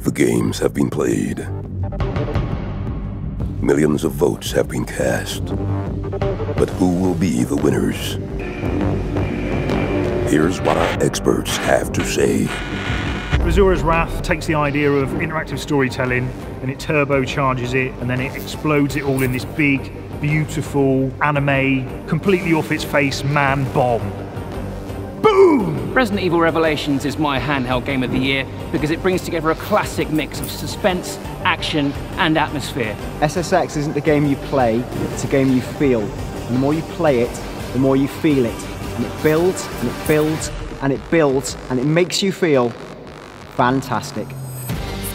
The games have been played. Millions of votes have been cast. But who will be the winners? Here's what our experts have to say. Azura's Wrath takes the idea of interactive storytelling and it turbocharges it, and then it explodes it all in this big, beautiful, anime, completely off its face man bomb. Boom! Resident Evil Revelations is my handheld game of the year because it brings together a classic mix of suspense, action, and atmosphere. SSX isn't the game you play, it's a game you feel. And the more you play it, the more you feel it. And it builds, and it builds, and it builds, and it makes you feel fantastic.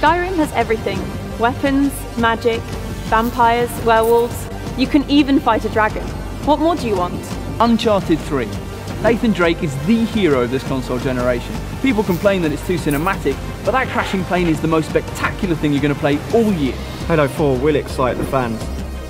Skyrim has everything. Weapons, magic, vampires, werewolves. You can even fight a dragon. What more do you want? Uncharted 3. Nathan Drake is the hero of this console generation. People complain that it's too cinematic, but that crashing plane is the most spectacular thing you're going to play all year. Halo 4 will excite the fans,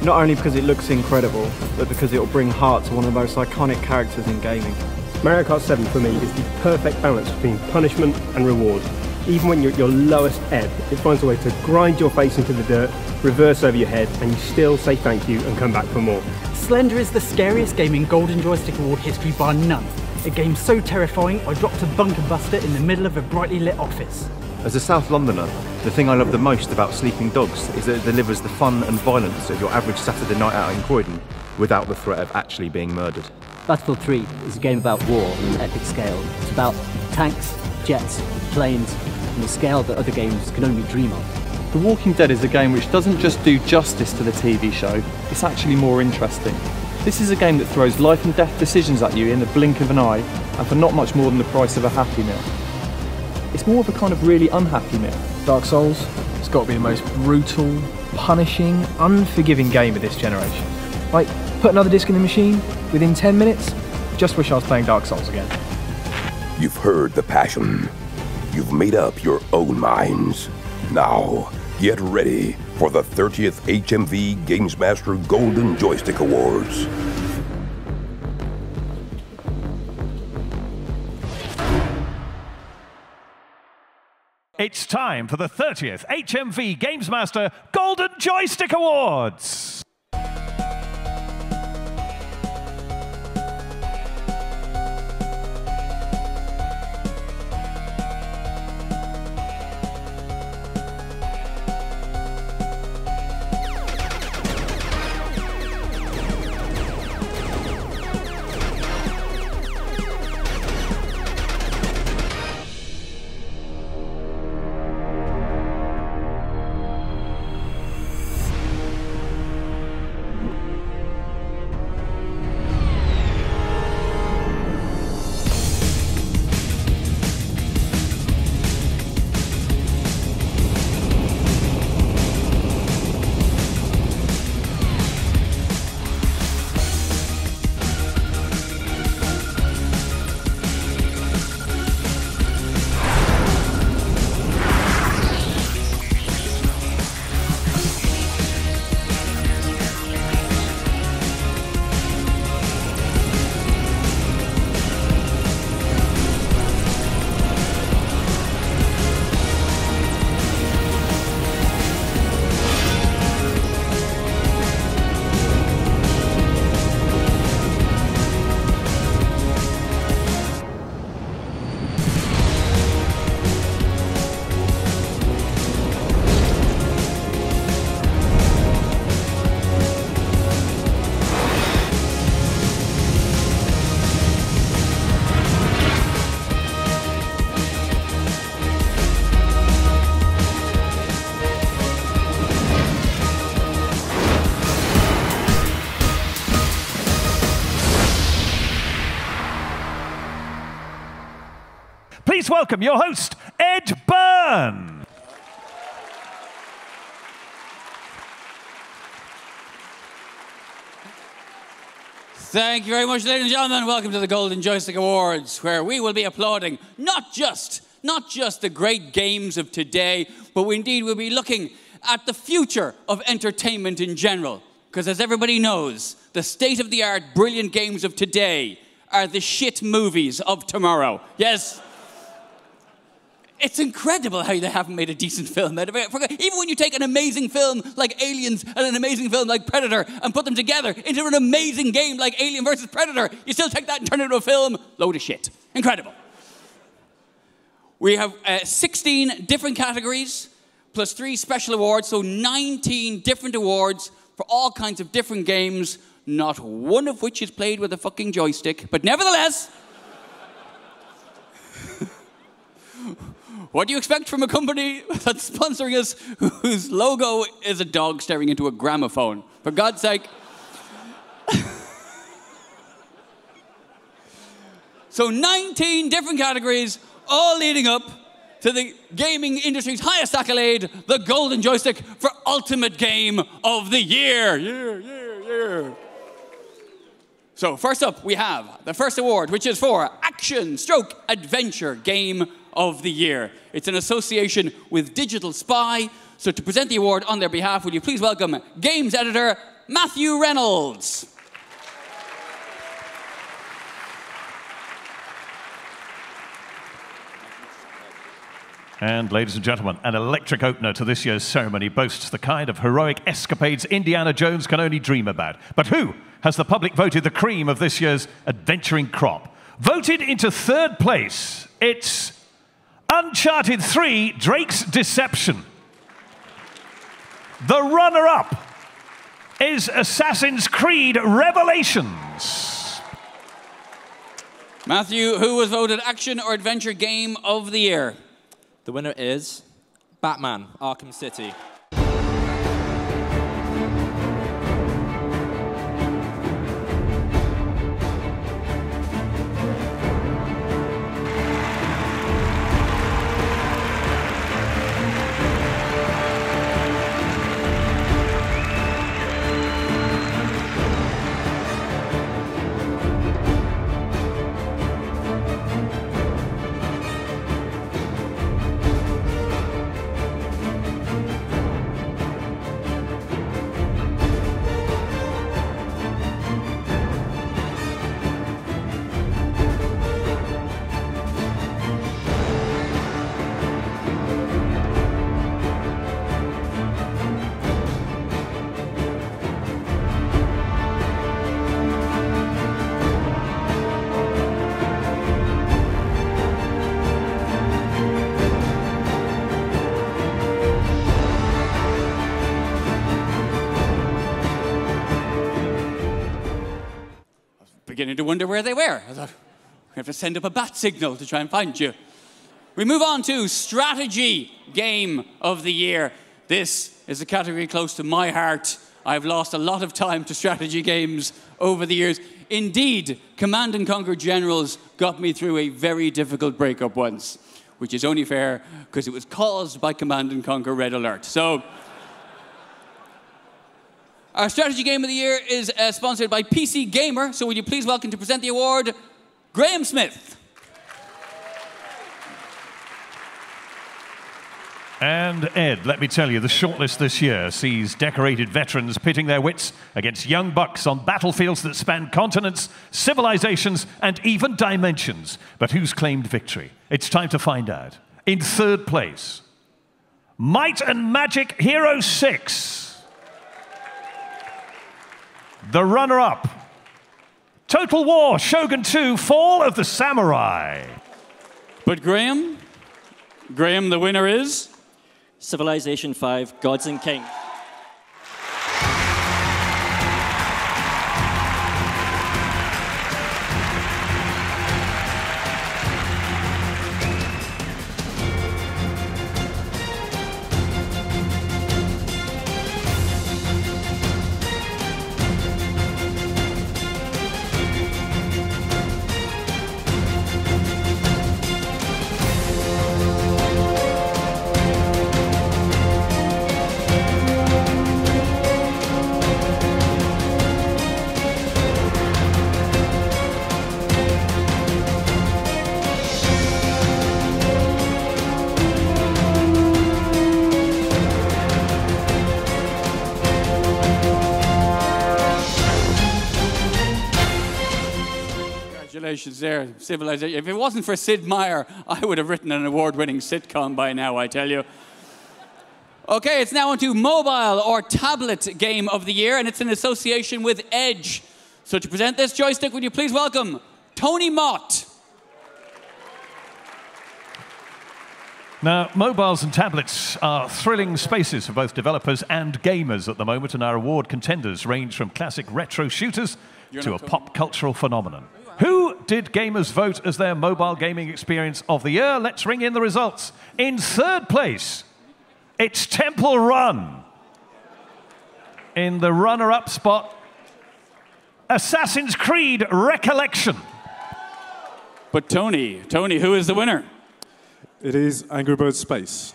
not only because it looks incredible, but because it will bring heart to one of the most iconic characters in gaming. Mario Kart 7 for me is the perfect balance between punishment and reward. Even when you're at your lowest ebb, it finds a way to grind your face into the dirt, reverse over your head, and you still say thank you and come back for more. Slender is the scariest game in Golden Joystick Award history by none. A game so terrifying, I dropped a bunker buster in the middle of a brightly lit office. As a South Londoner, the thing I love the most about Sleeping Dogs is that it delivers the fun and violence of your average Saturday night out in Croydon without the threat of actually being murdered. Battlefield 3 is a game about war on an epic scale. It's about tanks, jets, planes, and a scale that other games can only dream of. The Walking Dead is a game which doesn't just do justice to the TV show, it's actually more interesting. This is a game that throws life and death decisions at you in the blink of an eye, and for not much more than the price of a Happy Meal. It's more of a kind of really unhappy meal. Dark Souls, it's got to be the most brutal, punishing, unforgiving game of this generation. Like, put another disc in the machine, within 10 minutes, just wish I was playing Dark Souls again. You've heard the passion. You've made up your own minds. Now, get ready for the 30th HMV GamesMaster Golden Joystick Awards. It's time for the 30th HMV GamesMaster Golden Joystick Awards. Please welcome your host, Ed Byrne. Thank you very much, ladies and gentlemen. Welcome to the Golden Joystick Awards, where we will be applauding not just the great games of today, but we indeed will be looking at the future of entertainment in general. Because as everybody knows, the state-of-the-art brilliant games of today are the shit movies of tomorrow. Yes. It's incredible how they haven't made a decent film out of it. Even when you take an amazing film like Aliens and an amazing film like Predator and put them together into an amazing game like Alien vs. Predator, you still take that and turn it into a film. Load of shit. Incredible. We have 16 different categories plus 3 special awards, so 19 different awards for all kinds of different games, not one of which is played with a fucking joystick, but nevertheless... What do you expect from a company that's sponsoring us whose logo is a dog staring into a gramophone? For God's sake. So 19 different categories, all leading up to the gaming industry's highest accolade, the Golden Joystick for Ultimate Game of the Year. Yeah. So first up, we have the first award, which is for Action/Adventure Game of the Year. It's an association with Digital Spy. So to present the award on their behalf, will you please welcome Games Editor Matthew Reynolds. And ladies and gentlemen, an electric opener to this year's ceremony boasts the kind of heroic escapades Indiana Jones can only dream about. But who has the public voted the cream of this year's adventuring crop? Voted into third place, it's Uncharted 3: Drake's Deception. The runner-up is Assassin's Creed Revelations. Matthew, who was voted Action or Adventure Game of the Year? The winner is Batman: Arkham City. Beginning to wonder where they were. I thought, we have to send up a bat signal to try and find you. We move on to Strategy Game of the Year. This is a category close to my heart. I've lost a lot of time to strategy games over the years. Indeed, Command & Conquer Generals got me through a very difficult breakup once, which is only fair because it was caused by Command & Conquer Red Alert. So, our Strategy Game of the Year is sponsored by PC Gamer, so will you please welcome to present the award, Graham Smith. And Ed, let me tell you, the shortlist this year sees decorated veterans pitting their wits against young bucks on battlefields that span continents, civilizations, and even dimensions. But who's claimed victory? It's time to find out. In third place, Might and Magic Hero 6. The runner-up, Total War Shogun 2 Fall of the Samurai. But Graham, the winner is? Civilization 5 Gods and Kings. Congratulations there, Civilization. If it wasn't for Sid Meier, I would have written an award-winning sitcom by now, I tell you. Okay, it's now on to mobile or tablet game of the year, and it's in association with Edge. So to present this joystick, would you please welcome Tony Mott. Now, mobiles and tablets are thrilling spaces for both developers and gamers at the moment, and our award contenders range from classic retro shooters to a pop cultural phenomenon. Who did gamers vote as their mobile gaming experience of the year? Let's ring in the results. In third place, it's Temple Run. In the runner-up spot, Assassin's Creed Recollection. But Tony, who is the winner? It is Angry Birds Space.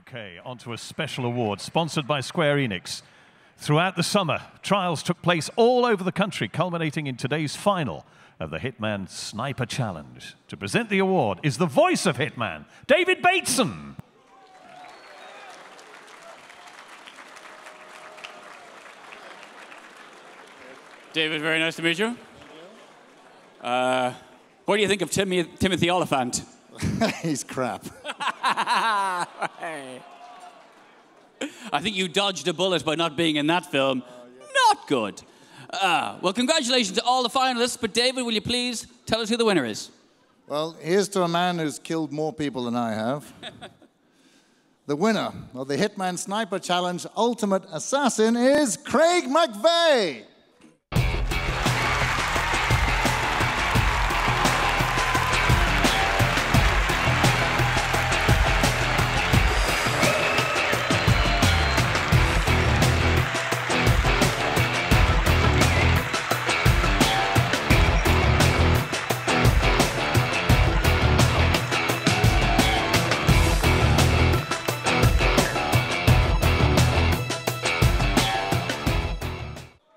Okay, on to a special award sponsored by Square Enix. Throughout the summer, trials took place all over the country, culminating in today's final of the Hitman Sniper Challenge. To present the award is the voice of Hitman, David Bateson. David, very nice to meet you. What do you think of Timothy Oliphant? He's crap. I think you dodged a bullet by not being in that film. Not good. Well, congratulations to all the finalists, but David, will you please tell us who the winner is? Well, here's to a man who's killed more people than I have. The winner of the Hitman Sniper Challenge Ultimate Assassin is Craig McVeigh.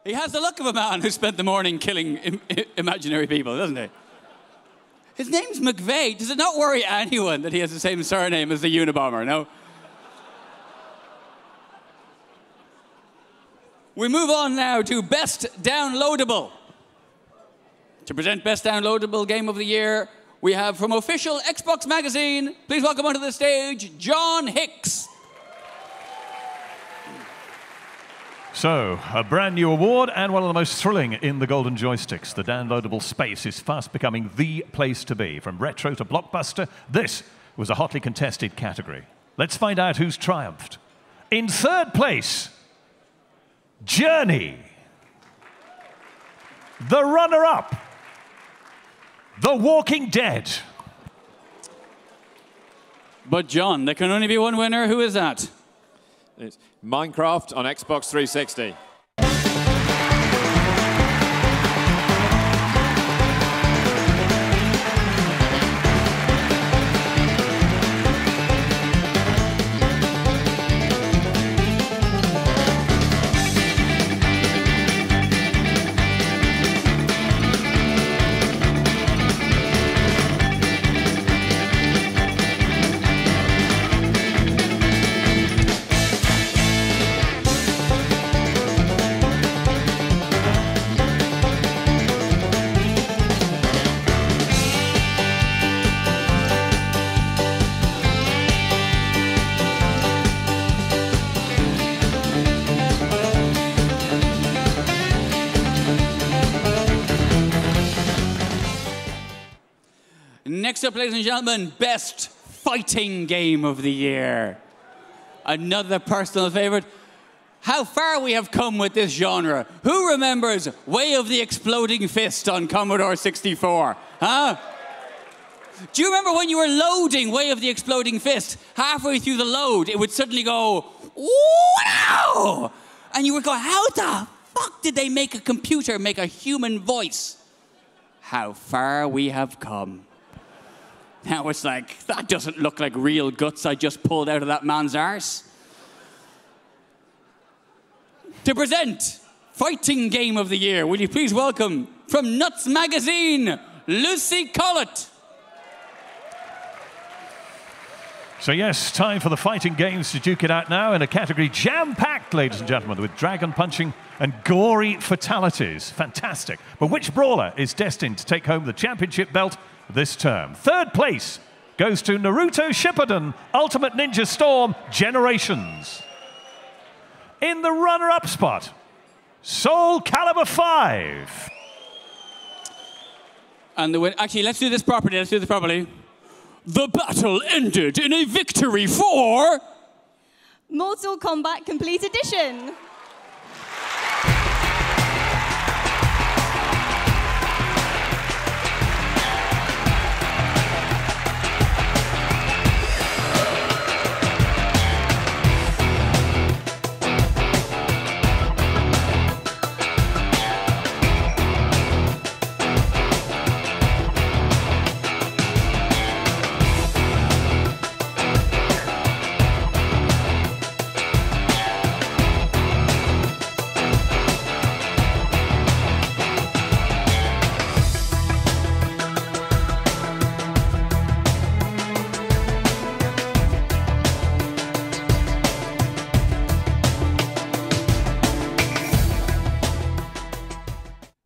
He has the look of a man who spent the morning killing imaginary people, doesn't he? His name's McVeigh. Does it not worry anyone that he has the same surname as the Unabomber, no? We move on now to Best Downloadable. To present Best Downloadable Game of the Year, we have from official Xbox Magazine, please welcome onto the stage, John Hicks. So, a brand new award and one of the most thrilling in the Golden Joysticks. The downloadable space is fast becoming the place to be. From retro to blockbuster, this was a hotly contested category. Let's find out who's triumphed. In third place, Journey. The runner-up, The Walking Dead. But John, there can only be one winner. Who is that? It's Minecraft on Xbox 360. Next up, ladies and gentlemen, Best Fighting Game of the Year. Another personal favorite. How far we have come with this genre. Who remembers Way of the Exploding Fist on Commodore 64? Huh? Do you remember when you were loading Way of the Exploding Fist? Halfway through the load, it would suddenly go, wow! And you would go, how the fuck did they make a computer make a human voice? How far we have come. Now it's like, that doesn't look like real guts I just pulled out of that man's arse. To present Fighting Game of the Year, will you please welcome from Nuts Magazine, Lucy Collett. So yes, time for the fighting games to duke it out now in a category jam-packed, ladies and gentlemen, with dragon punching and gory fatalities. Fantastic. But which brawler is destined to take home the championship belt this term? Third place goes to Naruto Shippuden Ultimate Ninja Storm Generations. In the runner-up spot, Soul Calibur 5. And the win. Actually, let's do this properly. The battle ended in a victory for Mortal Kombat Complete Edition.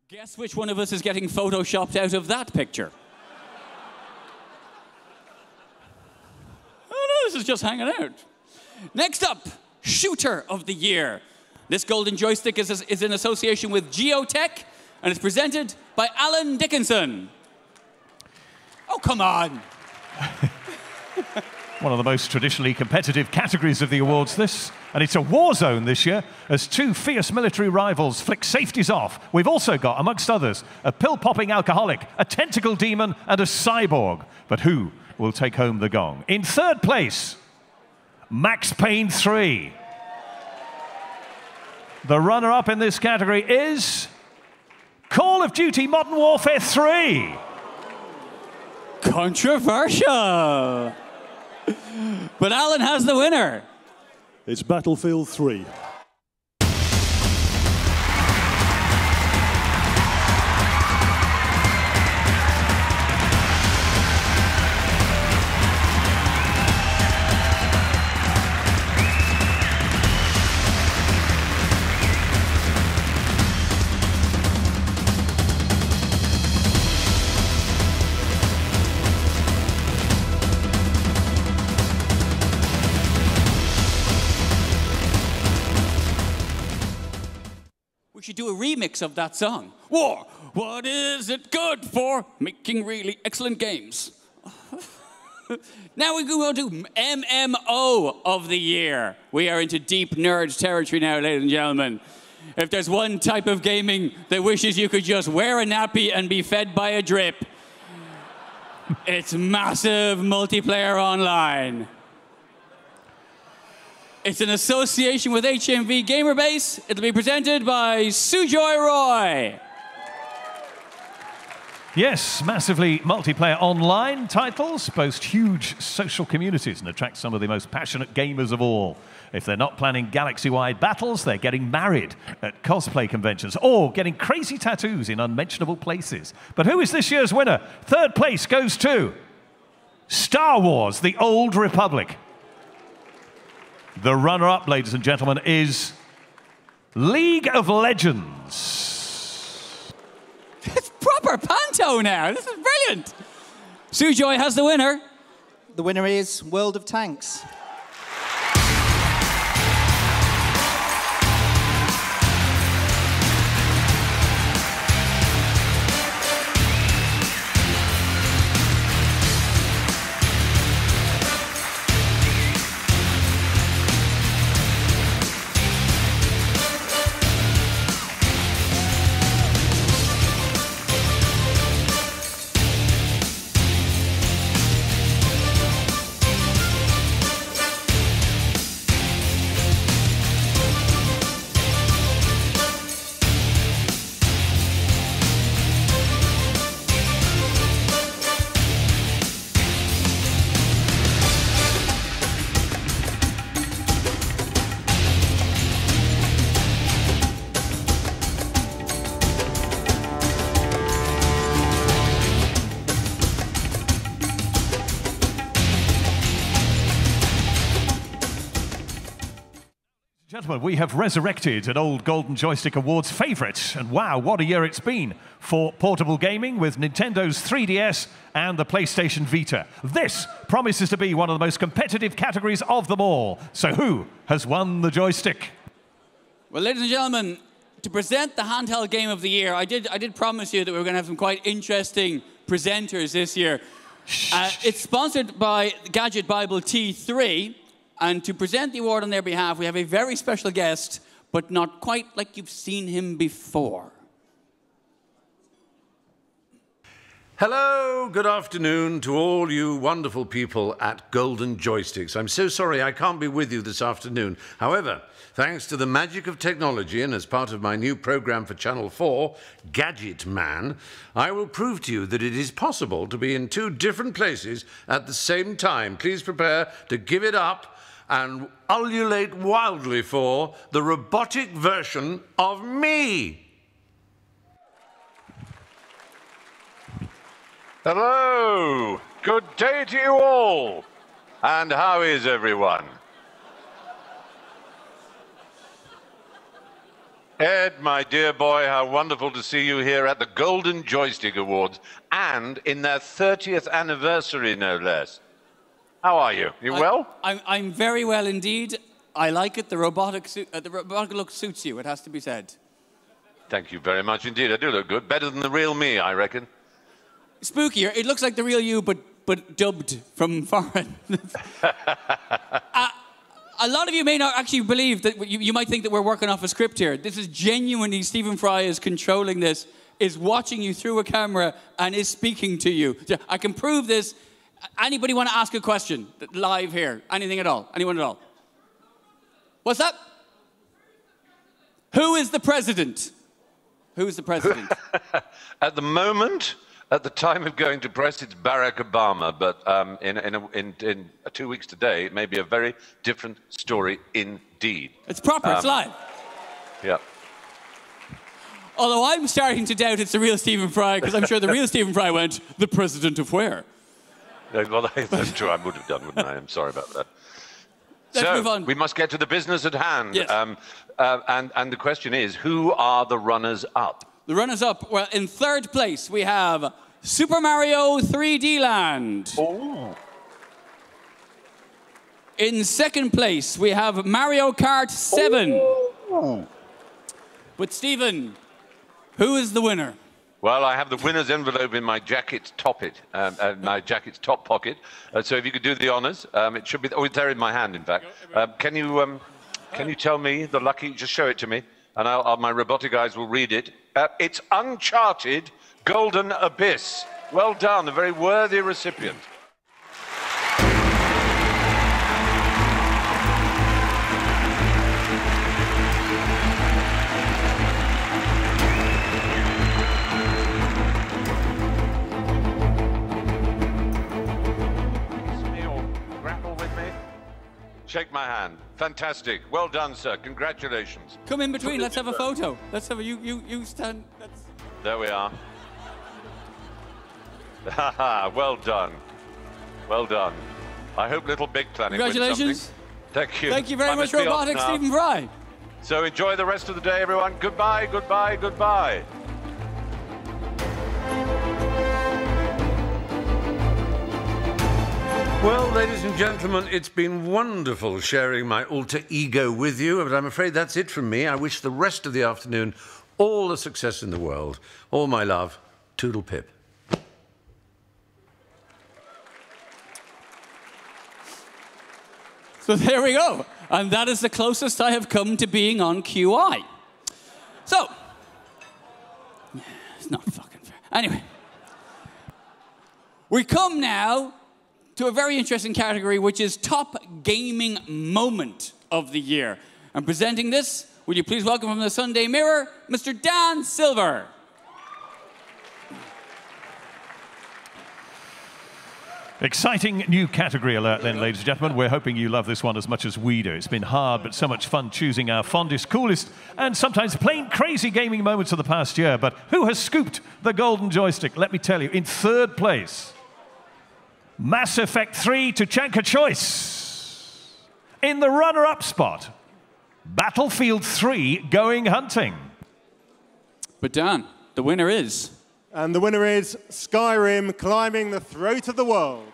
Guess which one of us is getting photoshopped out of that picture? Oh no, this is just hanging out. Next up, Shooter of the Year. This golden joystick is in association with Geotech, and it's presented by Alan Dickinson. Oh, come on. One of the most traditionally competitive categories of the awards, this. And it's a war zone this year, as two fierce military rivals flick safeties off. We've also got, amongst others, a pill-popping alcoholic, a tentacle demon, and a cyborg. But who will take home the gong? In third place, Max Payne 3. The runner-up in this category is Call of Duty Modern Warfare 3. Controversial. But Alan has the winner. It's Battlefield 3. We should do a remix of that song. War, what is it good for? Making really excellent games. Now we go to MMO of the Year. We are into deep nerd territory now, ladies and gentlemen. If there's one type of gaming that wishes you could just wear a nappy and be fed by a drip, it's massive multiplayer online. It's an association with HMV Gamerbase. It'll be presented by Sujoy Roy. Yes, massively multiplayer online titles boast huge social communities and attract some of the most passionate gamers of all. If they're not planning galaxy-wide battles, they're getting married at cosplay conventions or getting crazy tattoos in unmentionable places. But who is this year's winner? Third place goes to Star Wars: The Old Republic. The runner-up, ladies and gentlemen, is League of Legends. It's proper panto now. This is brilliant. Sujoy has the winner. The winner is World of Tanks. Gentlemen, we have resurrected an old Golden Joystick Awards favourite, and wow, what a year it's been for portable gaming with Nintendo's 3DS and the PlayStation Vita. This promises to be one of the most competitive categories of them all. So who has won the joystick? Well, ladies and gentlemen, to present the handheld game of the year, I did promise you that we were going to have some quite interesting presenters this year. It's sponsored by Gadget Bible T3. And to present the award on their behalf, we have a very special guest, but not quite like you've seen him before. Hello, good afternoon to all you wonderful people at Golden Joysticks. I'm so sorry I can't be with you this afternoon. However, thanks to the magic of technology and as part of my new program for Channel 4, Gadget Man, I will prove to you that it is possible to be in two different places at the same time. Please prepare to give it up and ululate wildly for the robotic version of me. Hello, good day to you all. And how is everyone? Ed, my dear boy, how wonderful to see you here at the Golden Joystick Awards, and in their 30th anniversary, no less. How are you? You well? I'm very well indeed. I like it. The robotic look suits you, it has to be said. Thank you very much indeed. I do look good. Better than the real me, I reckon. Spookier. It looks like the real you, but dubbed from foreign. A lot of you may not actually believe that. You might think that we're working off a script here. This is genuinely Stephen Fry is controlling this, is watching you through a camera, and is speaking to you. I can prove this. Anybody want to ask a question live here? Anything at all? Anyone at all? What's that? Who is the president? Who is the president? At the moment, at the time of going to press, it's Barack Obama. But in 2 weeks today, it may be a very different story indeed. It's proper. It's live. Yeah. Although I'm starting to doubt it's the real Stephen Fry, because I'm sure the real Stephen Fry went, the president of where? Well, that's true. I would have done, wouldn't I? I'm sorry about that. Let's move on. We must get to the business at hand. Yes. And the question is, who are the runners-up? The runners-up, well, in third place, we have Super Mario 3D Land. Oh. In second place, we have Mario Kart 7. Oh. But, Stephen, who is the winner? Well, I have the winner's envelope in my jacket's top pocket. So if you could do the honours, it should be. Oh, it's there in my hand, in fact. Can you tell me the lucky? Just show it to me, and my robotic eyes will read it. It's Uncharted Golden Abyss. Well done, a very worthy recipient. Shake my hand. Fantastic. Well done, sir. Congratulations. Come in between. Let's have a photo. Let's have a you stand. There we are. Well done. Well done. I hope Little Big Planet wins something. Congratulations. Thank you. Thank you very much, must be off robotic now. Stephen Fry. So enjoy the rest of the day, everyone. Goodbye, goodbye, goodbye. Well, ladies and gentlemen, it's been wonderful sharing my alter ego with you, but I'm afraid that's it from me. I wish the rest of the afternoon all the success in the world. All my love, Toodle Pip. So there we go. And that is the closest I have come to being on QI. So, it's not fucking fair. Anyway, we come now to a very interesting category, which is Top Gaming Moment of the Year. And presenting this, would you please welcome from the Sunday Mirror, Mr. Dan Silver. Exciting new category alert then, ladies and gentlemen. We're hoping you love this one as much as we do. It's been hard, but so much fun choosing our fondest, coolest, and sometimes plain crazy gaming moments of the past year. But who has scooped the Golden Joystick? Let me tell you, in third place, Mass Effect 3 to Chanka Choice. In the runner-up spot, Battlefield 3 Going Hunting. But Dan, the winner is... And the winner is Skyrim Climbing the Throat of the World.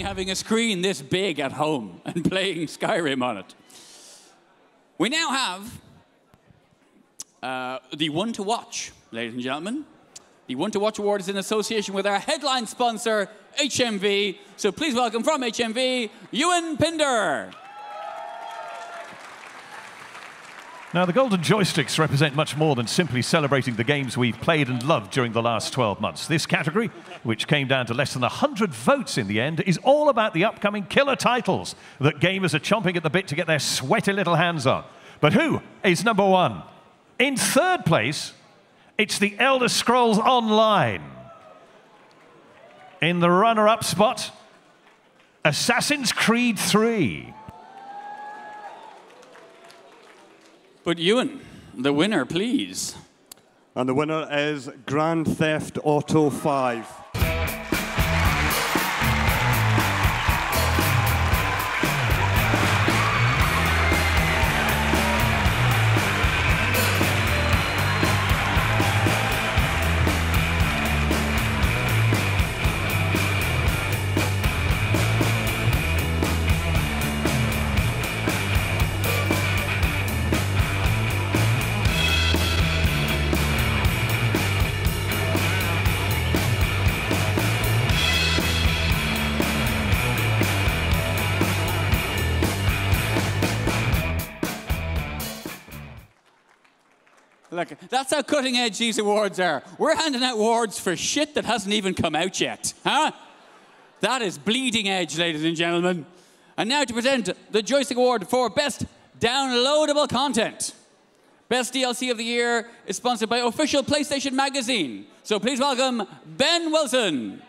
Having a screen this big at home and playing Skyrim on it. We now have the one to watch, ladies and gentlemen. The one to watch award is in association with our headline sponsor, HMV. So please welcome from HMV, Ewan Pinder. Now, the Golden Joysticks represent much more than simply celebrating the games we've played and loved during the last 12 months. This category, which came down to less than 100 votes in the end, is all about the upcoming killer titles that gamers are chomping at the bit to get their sweaty little hands on. But who is number one? In third place, it's the Elder Scrolls Online. In the runner-up spot, Assassin's Creed 3. But Ewan, the winner, please. And the winner is Grand Theft Auto 5. Look, that's how cutting edge these awards are. We're handing out awards for shit that hasn't even come out yet. Huh? That is bleeding edge, ladies and gentlemen. And now to present the Joystick Award for Best Downloadable Content. Best DLC of the Year is sponsored by Official PlayStation Magazine. So please welcome Ben Wilson.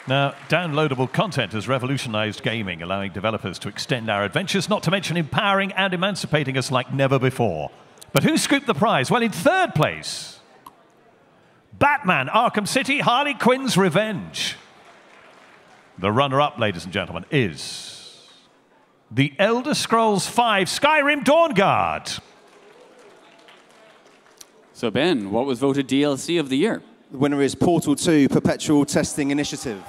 Now, downloadable content has revolutionized gaming, allowing developers to extend our adventures, not to mention empowering and emancipating us like never before. But who scooped the prize? Well, in third place, Batman Arkham City Harley Quinn's Revenge. The runner-up, ladies and gentlemen, is The Elder Scrolls V Skyrim Dawnguard. So Ben, what was voted DLC of the year? The winner is Portal 2 Perpetual Testing Initiative.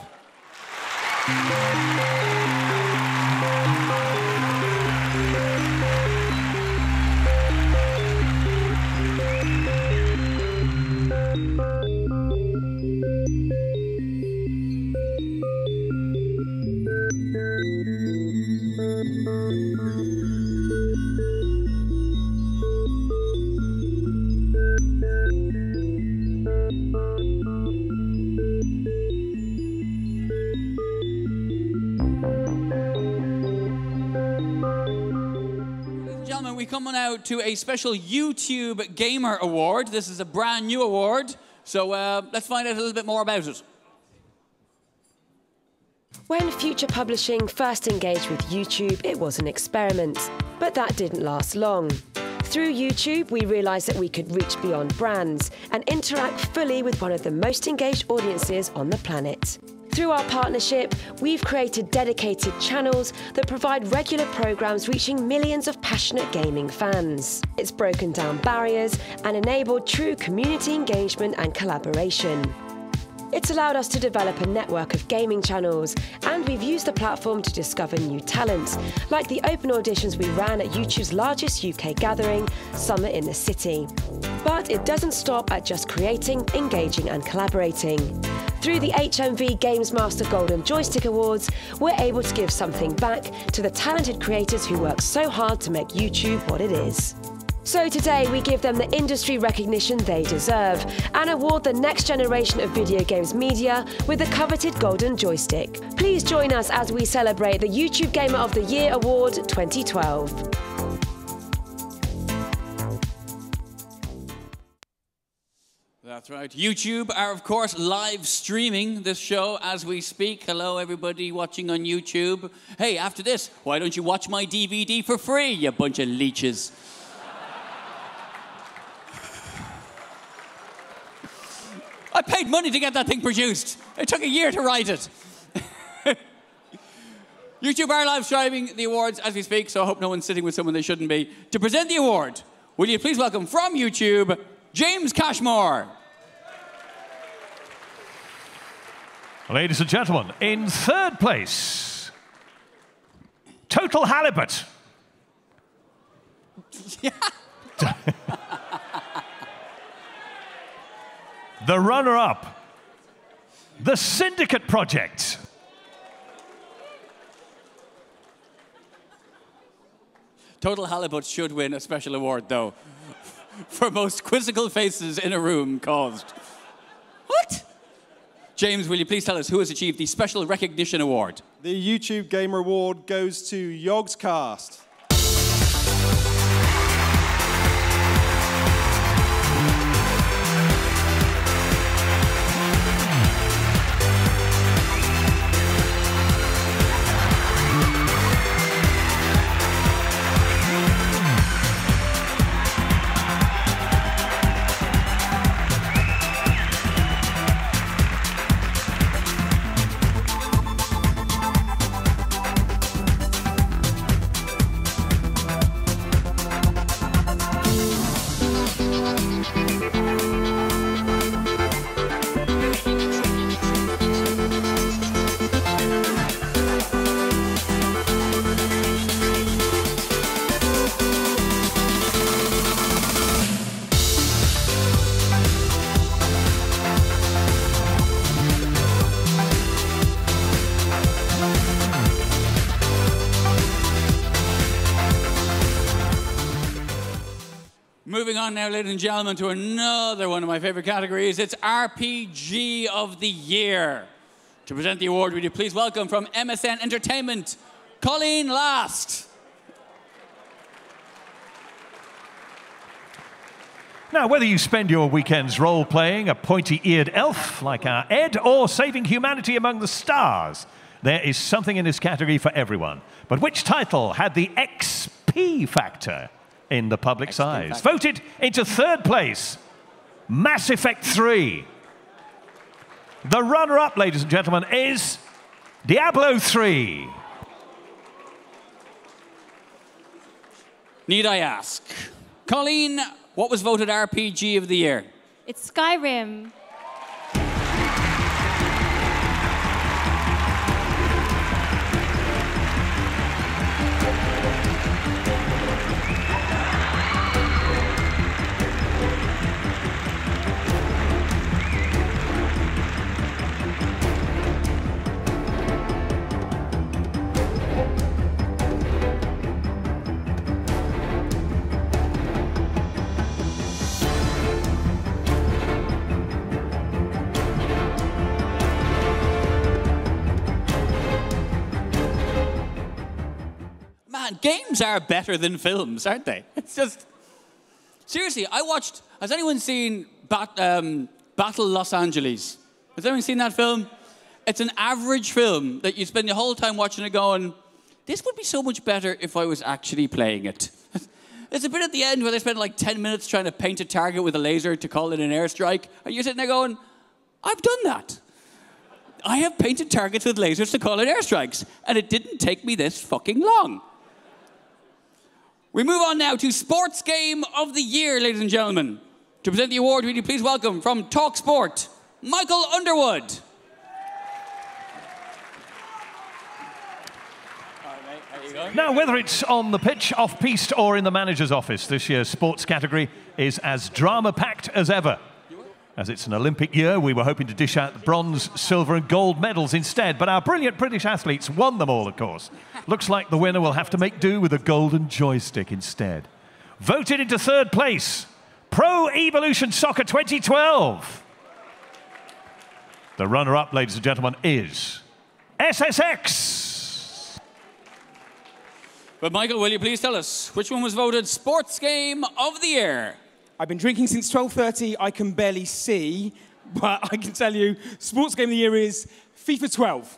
We come on out to a special YouTube Gamer Award. This is a brand new award, so let's find out a little bit more about it. When Future Publishing first engaged with YouTube, it was an experiment, but that didn't last long. Through YouTube, we realised that we could reach beyond brands and interact fully with one of the most engaged audiences on the planet. Through our partnership, we've created dedicated channels that provide regular programmes reaching millions of passionate gaming fans. It's broken down barriers and enabled true community engagement and collaboration. It's allowed us to develop a network of gaming channels, and we've used the platform to discover new talent, like the open auditions we ran at YouTube's largest UK gathering, Summer in the City. But it doesn't stop at just creating, engaging and collaborating. Through the HMV GamesMaster Golden Joystick Awards, we're able to give something back to the talented creators who work so hard to make YouTube what it is. So today we give them the industry recognition they deserve and award the next generation of video games media with the coveted Golden Joystick. Please join us as we celebrate the YouTube Gamer of the Year Award 2012. That's right. YouTube are, of course, live streaming this show as we speak. Hello, everybody watching on YouTube. Hey, after this, why don't you watch my DVD for free, you bunch of leeches? I paid money to get that thing produced. It took a year to write it. YouTube are live streaming the awards as we speak, so I hope no one's sitting with someone they shouldn't be. To present the award, will you please welcome from YouTube, James Cashmore. Ladies and gentlemen, in third place, Total Halibut. The runner-up, The Syndicate Project. Total Halibut should win a special award, though, for most quizzical faces in a room caused. What? James, will you please tell us who has achieved the Special Recognition Award? The YouTube Gamer Award goes to Yogscast. Moving on now, ladies and gentlemen, to another one of my favorite categories. It's RPG of the Year. To present the award, would you please welcome from MSN Entertainment, Colleen Last. Now, whether you spend your weekends role-playing a pointy-eared elf like our Ed or saving humanity among the stars, there is something in this category for everyone. But which title had the XP factor in the public's eyes? Voted into third place, Mass Effect 3. The runner-up, ladies and gentlemen, is Diablo 3. Need I ask? Colleen, what was voted RPG of the Year? It's Skyrim. Man, games are better than films, aren't they? It's just... Seriously, I watched... Has anyone seen Battle Los Angeles? Has anyone seen that film? It's an average film that you spend the whole time watching it going, this would be so much better if I was actually playing it. There's a bit at the end where they spend like 10 minutes trying to paint a target with a laser to call it an airstrike, and you're sitting there going, I've done that. I have painted targets with lasers to call it airstrikes, and it didn't take me this fucking long. We move on now to Sports Game of the Year, ladies and gentlemen. To present the award, would you please welcome from TalkSport, Michael Underwood. Now, whether it's on the pitch, off-piste, or in the manager's office, this year's sports category is as drama-packed as ever. As it's an Olympic year, we were hoping to dish out the bronze, silver and gold medals instead, but our brilliant British athletes won them all, of course. Looks like the winner will have to make do with a golden joystick instead. Voted into third place, Pro Evolution Soccer 2012. The runner-up, ladies and gentlemen, is SSX. But Michael, will you please tell us which one was voted Sports Game of the Year? I've been drinking since 12:30. I can barely see, but I can tell you, Sports Game of the Year is FIFA 12.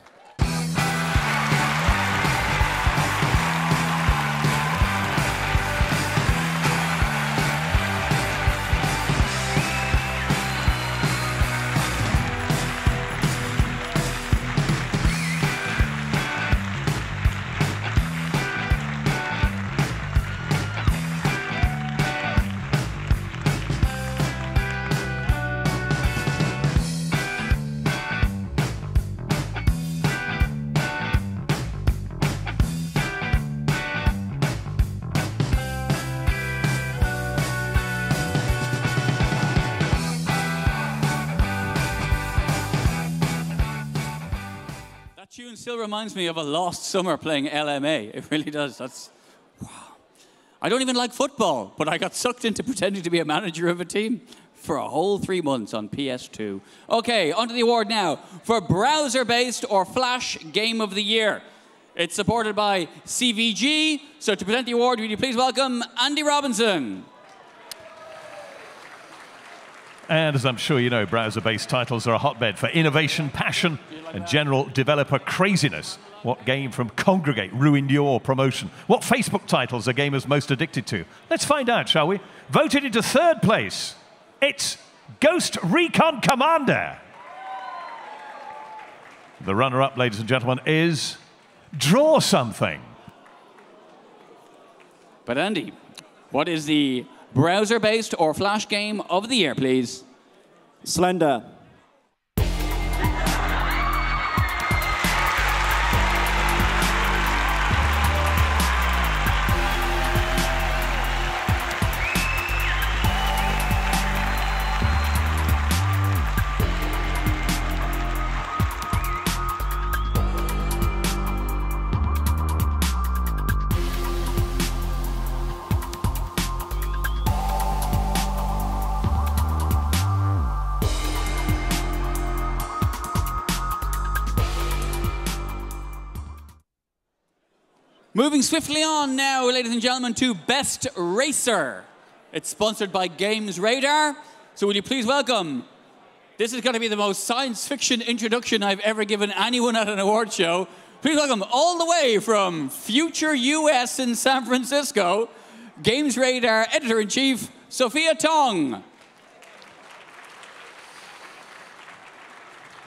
Tune still reminds me of a lost summer playing LMA. It really does. That's wow. I don't even like football, but I got sucked into pretending to be a manager of a team for a whole 3 months on PS2. Okay, on to the award now for browser-based or flash game of the year. It's supported by CVG. So to present the award, will you please welcome Andy Robinson. And as I'm sure you know, browser-based titles are a hotbed for innovation, passion, and general developer craziness. What game from Congregate ruined your promotion? What Facebook titles are gamers most addicted to? Let's find out, shall we? Voted into third place, it's Ghost Recon Commander. The runner-up, ladies and gentlemen, is Draw Something. But Andy, what is the browser-based or flash game of the year, please? Slender. Moving swiftly on now, ladies and gentlemen, to Best Racer. It's sponsored by Games Radar. So will you please welcome, this is going to be the most science fiction introduction I've ever given anyone at an award show. Please welcome, all the way from future US in San Francisco, Games Radar Editor-in-Chief, Sophia Tong.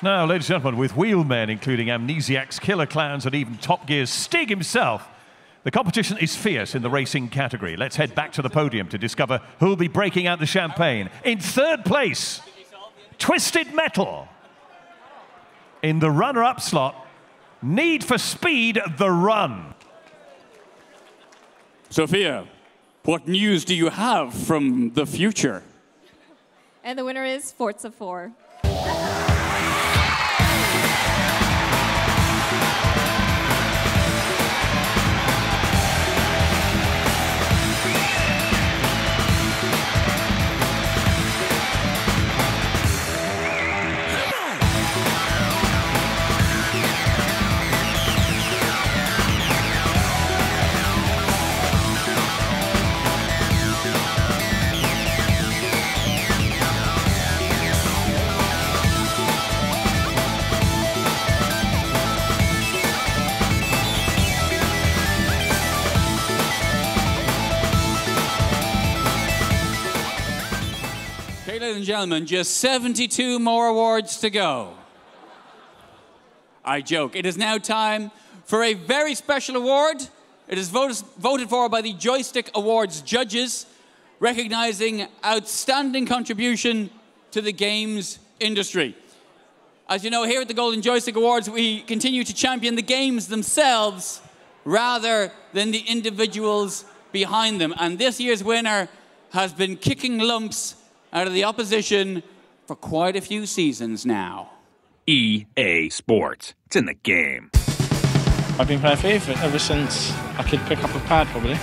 Now, ladies and gentlemen, with wheelmen, including Amnesiacs, Killer Clowns, and even Top Gear's Stig himself, the competition is fierce in the racing category. Let's head back to the podium to discover who'll be breaking out the champagne. In third place, Twisted Metal. In the runner-up slot, Need for Speed The Run. Sophia, what news do you have from the future? And the winner is Forza 4. Ladies and gentlemen, just 72 more awards to go. I joke. It is now time for a very special award. It is voted for by the Joystick Awards judges, recognizing outstanding contribution to the games industry. As you know, here at the Golden Joystick Awards, we continue to champion the games themselves rather than the individuals behind them. And this year's winner has been kicking lumps out of the opposition for quite a few seasons now. EA Sports. It's in the game. I've been playing FIFA ever since I could pick up a pad, probably.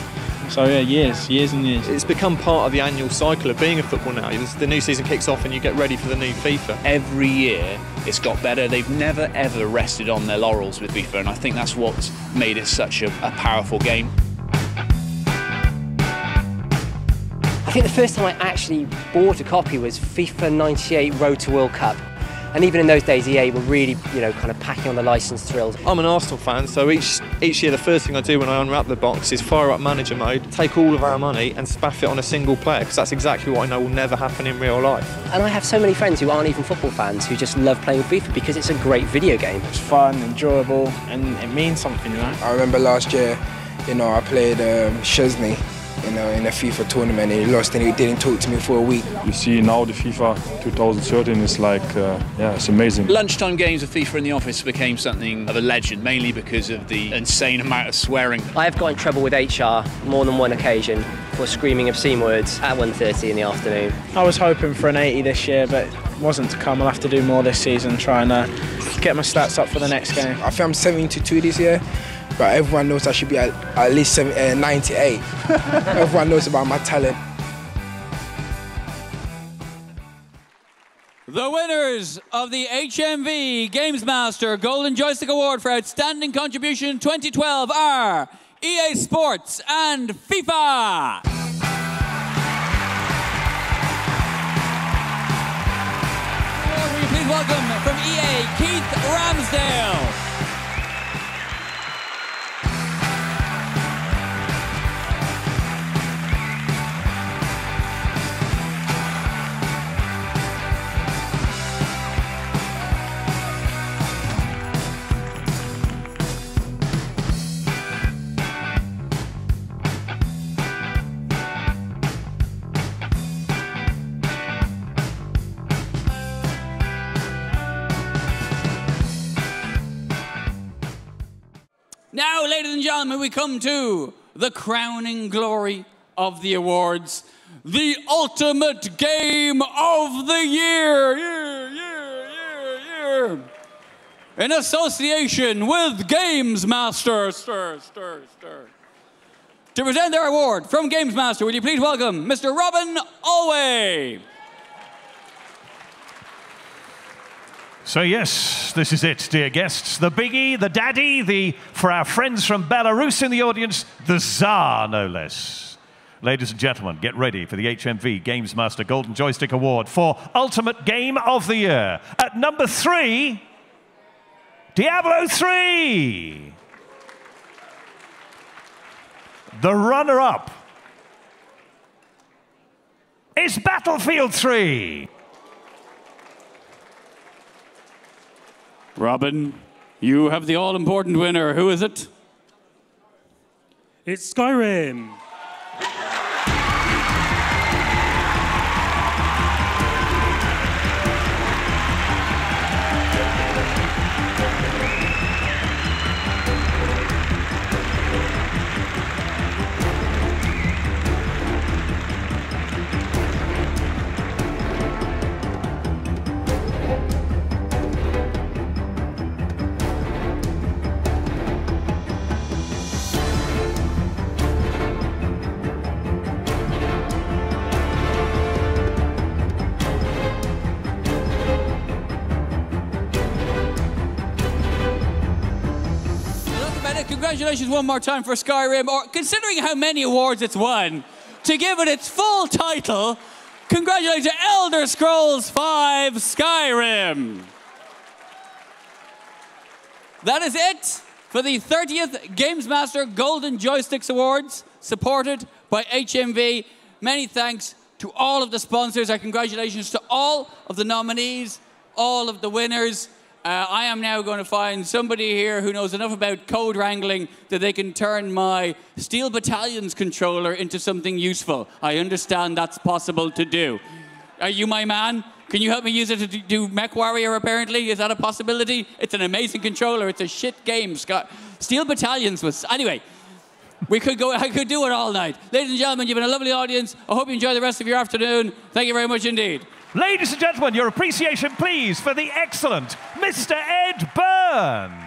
So yeah, years and years. It's become part of the annual cycle of being a football now. The new season kicks off and you get ready for the new FIFA. Every year it's got better. They've never ever rested on their laurels with FIFA, and I think that's what's made it such a powerful game. I think the first time I actually bought a copy was FIFA 98 Road to World Cup. And even in those days, EA were really, kind of packing on the licence thrills. I'm an Arsenal fan, so each year the first thing I do when I unwrap the box is fire up manager mode, take all of our money and spaff it on a single player, because that's exactly what I know will never happen in real life. And I have so many friends who aren't even football fans who just love playing with FIFA because it's a great video game. It's fun, enjoyable, and it means something, I remember last year, I played Szczesny. In a FIFA tournament, and he lost and he didn't talk to me for a week. You see now the FIFA 2013 is like, it's amazing. Lunchtime games of FIFA in the office became something of a legend, mainly because of the insane amount of swearing. I have got in trouble with HR more than one occasion for screaming obscene words at 1:30 in the afternoon. I was hoping for an 80 this year, but it wasn't to come. I'll have to do more this season, try and get my stats up for the next game. I think I'm 72 this year. But everyone knows I should be at least 98. Everyone knows about my talent. The winners of the HMV GamesMaster Golden Joystick Award for Outstanding Contribution 2012 are EA Sports and FIFA. Will you please welcome from EA, Keith Ramsdale. Now, ladies and gentlemen, we come to the crowning glory of the awards, the ultimate game of the year. In association with GamesMaster. To present their award from GamesMaster, will you please welcome Mr. Robin Alway. So yes, this is it, dear guests. The biggie, the daddy, for our friends from Belarus in the audience, the Tsar, no less. Ladies and gentlemen, get ready for the HMV GamesMaster Golden Joystick Award for Ultimate Game of the Year. At number 3, Diablo 3. The runner-up is Battlefield 3. Robin, you have the all-important winner. Who is it? It's Skyrim. Congratulations one more time for Skyrim, or considering how many awards it's won, to give it its full title, congratulations to Elder Scrolls V Skyrim. That is it for the 30th GamesMaster Golden Joysticks Awards, supported by HMV. Many thanks to all of the sponsors. Our congratulations to all of the nominees, all of the winners. I am now going to find somebody here who knows enough about code wrangling that they can turn my Steel Battalion's controller into something useful. I understand that's possible to do. Are you my man? Can you help me use it to do Mech Warrior, apparently? Is that a possibility? It's an amazing controller. It's a shit game, Scott. Steel Battalions was... Anyway, I could do it all night. Ladies and gentlemen, you've been a lovely audience. I hope you enjoy the rest of your afternoon. Thank you very much indeed. Ladies and gentlemen, your appreciation, please, for the excellent Mr. Ed Byrne.